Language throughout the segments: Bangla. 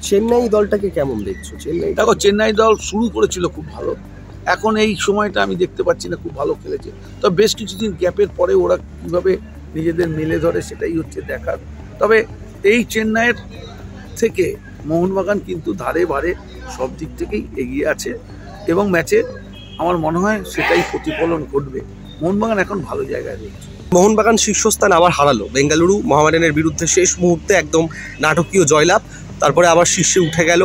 চেন্নাই দলটাকে কেমন দেখছো? চেন্নাই দেখো, চেন্নাই দল শুরু করেছিল খুব ভালো, এখন এই সময়টা আমি দেখতে পাচ্ছি না খুব ভালো খেলেছে। তবে বেশ কিছুদিন গ্যাপের পরে ওরা কীভাবে নিজেদের মেলে ধরে সেটাই হচ্ছে দেখার। তবে এই চেন্নাইয়ের থেকে মোহনবাগান কিন্তু ধারে বারে সব দিক থেকেই এগিয়ে আছে এবং ম্যাচে আমার মনে হয় সেটাই প্রতিফলন ঘটবে। মোহনবাগান এখন ভালো জায়গায় রয়েছে। মোহনবাগান শীর্ষস্থান আবার হারালো বেঙ্গালুরু মোহামেডানের বিরুদ্ধে শেষ মুহূর্তে, একদম নাটকীয় জয়লাভ, তারপরে আবার শীর্ষে উঠে গেল।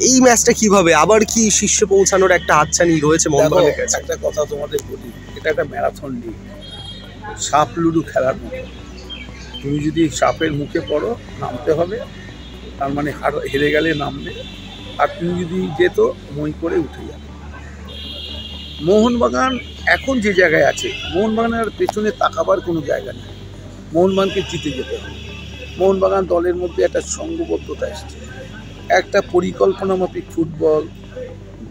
এই ম্যাচটা কিভাবে আবার কি শীর্ষে পৌঁছানোর একটা হাতছানি রয়েছে মোহনবাগানের কাছে? একটা কথা তোমাদের বলি, এটা একটা ম্যারাথন লিগ, সাপ লুডু খেলার মতো। তুমি যদি সাপের মুখে পড়ো নামতে হবে, তার মানে হেরে গেলে নামবে, আর তুমি যদি যেত মই করে উঠে যাবে। মোহনবাগান এখন যে জায়গায় আছে, মোহনবাগানের পেছনে তাকাবার কোনো জায়গা নেই। মোহনবাগানকে জিতে যেতে হবে। মোহনবাগান দলের মধ্যে একটা সংঘবদ্ধতা এসছে, একটা পরিকল্পনা মাফিক ফুটবল,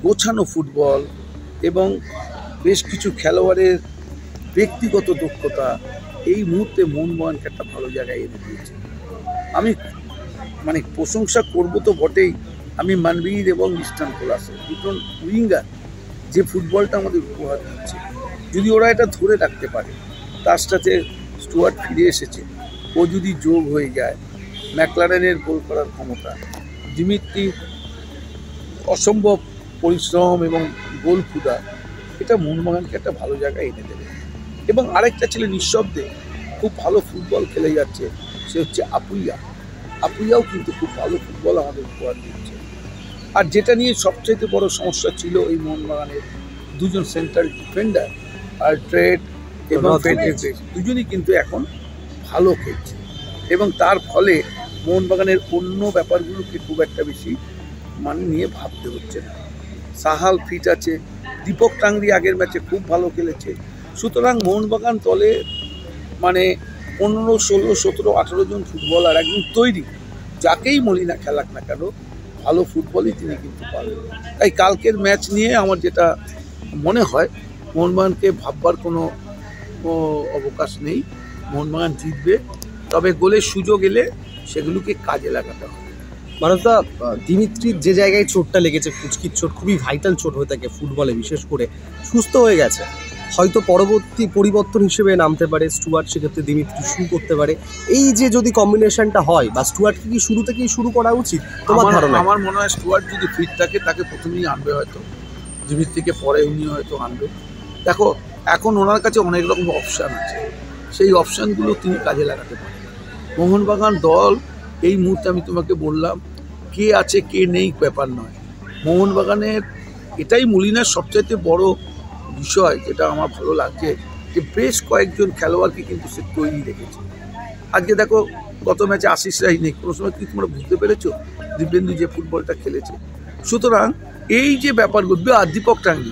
গোছানো ফুটবল এবং বেশ কিছু খেলোয়াড়ের ব্যক্তিগত দক্ষতা এই মুহূর্তে মোহনবাগানকে একটা ভালো জায়গায় এনে দিয়েছে। আমি মানে প্রশংসা করবো তো বটেই। আমি মানবীর এবং ইস্টার্ন কোলাসের দুজন উইঙ্গার যে ফুটবলটা আমাদের উপহার দিচ্ছে, যদি ওরা এটা ধরে রাখতে পারে, তার সাথে স্টুয়ার্ট ফিরে এসেছে, ও যদি যোগ হয়ে যায়, ম্যাকলারেনের গোল করার ক্ষমতা, দিমিত্রি অসম্ভব পরিশ্রম এবং গোল ক্ষুধা, এটা মোহনবাগানকে একটা ভালো জায়গায় এনে দেবে। এবং আরেকটা ছেলে নিঃশব্দে খুব ভালো ফুটবল খেলে যাচ্ছে, সে হচ্ছে আপুইয়া। আপুইয়াও কিন্তু খুব ভালো ফুটবল আমাদের উপহার দিচ্ছে। আর যেটা নিয়ে সবচেয়ে বড় সমস্যা ছিল এই মোহনবাগানের দুজন সেন্ট্রাল ডিফেন্ডার, আর ট্রেড এবং দুজনই কিন্তু এখন ভালো খেলছে এবং তার ফলে মোহনবাগানের অন্য ব্যাপারগুলোকে খুব একটা বেশি নিয়ে ভাবতে হচ্ছে না। সাহাল ফিট আছে, দীপক টাংরি আগের ম্যাচে খুব ভালো খেলেছে। সুতরাং মোহনবাগান দলে 15, 16, 17, 18 জন ফুটবলার একদম তৈরি, যাকেই মলিনা খেলাক না কেন ভালো ফুটবলই তিনি কিন্তু পারবেন। তাই কালকের ম্যাচ নিয়ে আমার যেটা মনে হয়, মোহনবাগানকে ভাববার কোনো অবকাশ নেই। মোহনবাগান জিতবে, তবে গোলের সুযোগ এলে সেগুলোকে কাজে লাগাতে হবে। মানবদা, দিমিত্রির যে জায়গায় চোটটা লেগেছে, কুচকির চোট, খুবই ভাইটাল চোট হয়ে থাকে ফুটবলে, বিশেষ করে সুস্থ হয়ে গেছে, হয়তো পরবর্তী পরিবর্তন হিসেবে নামতে পারে স্টুয়ার্ট, সেক্ষেত্রে দিমিত্রি শুরু করতে পারে। এই যে যদি কম্বিনেশনটা হয়, বা স্টুয়ার্টকে কি শুরু থেকেই শুরু করা উচিত তোমার ধারণা? আমার মনে হয় স্টুয়ার্ট যদি ফিট থাকে তাকে প্রথমেই আনবে, হয়তো দিমিত্রিকে পরে উনি হয়তো আনবে। দেখো, এখন ওনার কাছে অনেক রকম অপশান আছে, সেই অপশানগুলো তিনি কাজে লাগাতে পারেন। মোহনবাগান দল এই মুহূর্তে আমি তোমাকে বললাম, কে আছে কে নেই ব্যাপার নয়। মোহনবাগানের এটাই মলিনার সবচাইতে বড় বিষয়, যেটা আমার ভালো লাগছে, যে বেশ কয়েকজন খেলোয়াড়কে কিন্তু সে তৈরি রেখেছে। আজকে দেখো, গত ম্যাচে আশিস রায় নেই, কোনো সময় কি তোমরা বুঝতে পেরেছো দিব্যেন্দু যে ফুটবলটা খেলেছে? সুতরাং এই যে ব্যাপারগুলো, আর দীপক টাংরি,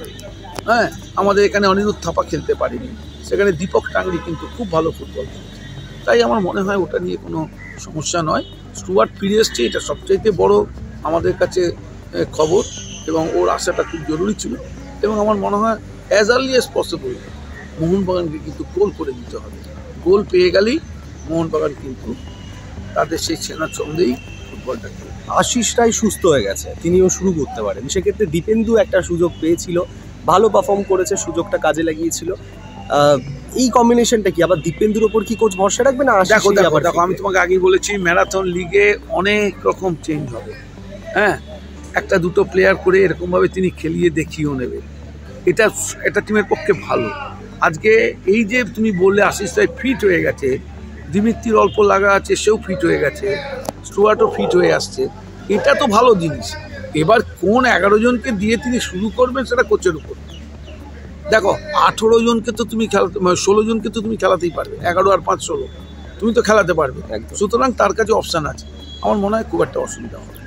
হ্যাঁ, আমাদের এখানে অনিরুদ্ধ থাপা খেলতে পারেনি, সেখানে দীপক টাংরি কিন্তু খুব ভালো ফুটবল খেলছে। তাই আমার মনে হয় ওটা নিয়ে কোনো সমস্যা নয়। স্টুয়ার্ট ফিরে এসছে, এটা সবচাইতে বড় আমাদের কাছে খবর, এবং ওর আসাটা খুব জরুরি ছিল। এবং আমার মনে হয় অ্যাজ আর্লি অ্যাজ পসিবল মোহনবাগানকে কিন্তু গোল করে দিতে হবে। গোল পেয়ে গেলেই মোহনবাগান কিন্তু তাদের সেই সেনা ছন্দেই ফুটবলটা খেলে। আশিস রায় সুস্থ হয়ে গেছে, তিনিও শুরু করতে পারেন। সেক্ষেত্রে দীপেন্দু একটা সুযোগ পেয়েছিল, ভালো পারফর্ম করেছে, সুযোগটা কাজে লাগিয়েছিল। এই কম্বিনেশনটা কি আবার দীপেন্দুর ওপর কি কোচ ভরসা রাখবে না? দেখো, আমি তোমাকে আগেই বলেছি, ম্যারাথন লিগে অনেক রকম চেঞ্জ হবে। হ্যাঁ, একটা দুটো প্লেয়ার করে এরকমভাবে তিনি খেলিয়ে দেখিয়েও নেবে, এটা টিমের পক্ষে ভালো। আজকে এই যে তুমি বললে আশিস রায় ফিট হয়ে গেছে, দিমিত্রির অল্প লাগা আছে, সেও ফিট হয়ে গেছে, স্টুয়ার্টও ফিট হয়ে আসছে, এটা তো ভালো জিনিস। এবার কোন 11 জনকে দিয়ে তিনি শুরু করবেন সেটা কোচের উপর। দেখো, 18 জনকে তো তুমি খেলাতে, 16 জনকে তো তুমি খেলাতেই পারবে, 11 আর 5 16 তুমি তো খেলাতে পারবে। সুতরাং তার কাছে অপশান আছে, আমার মনে হয় খুব একটা অসুবিধা হবে।